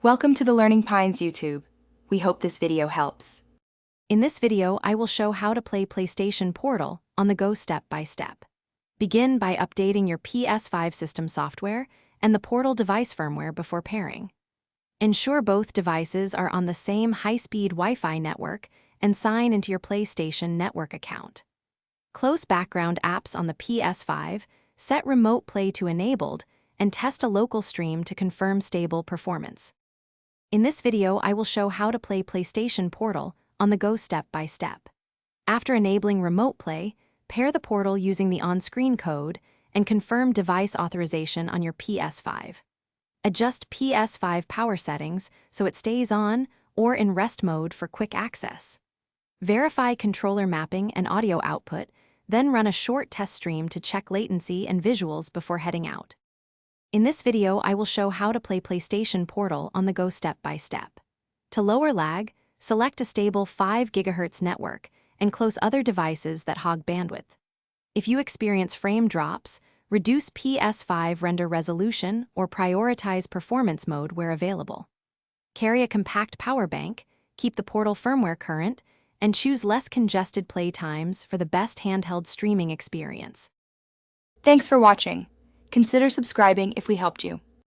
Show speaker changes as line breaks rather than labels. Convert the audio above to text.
Welcome to the Learning Pines YouTube. We hope this video helps.
In this video, I will show how to play PlayStation Portal on the go step by step. Begin by updating your PS5 system software and the Portal device firmware before pairing. Ensure both devices are on the same high-speed Wi-Fi network and sign into your PlayStation Network account. Close background apps on the PS5, set Remote Play to enabled, and test a local stream to confirm stable performance. In this video, I will show how to play PlayStation Portal on the go step by step. After enabling Remote Play, pair the Portal using the on-screen code and confirm device authorization on your PS5. Adjust PS5 power settings so it stays on or in rest mode for quick access. Verify controller mapping and audio output, then run a short test stream to check latency and visuals before heading out. In this video, I will show how to play PlayStation Portal on the go step by step. To lower lag, select a stable 5 GHz network and close other devices that hog bandwidth. If you experience frame drops, reduce PS5 render resolution or prioritize performance mode where available. Carry a compact power bank, keep the Portal firmware current, and choose less congested play times for the best handheld streaming experience.
Thanks for watching. Consider subscribing if we helped you.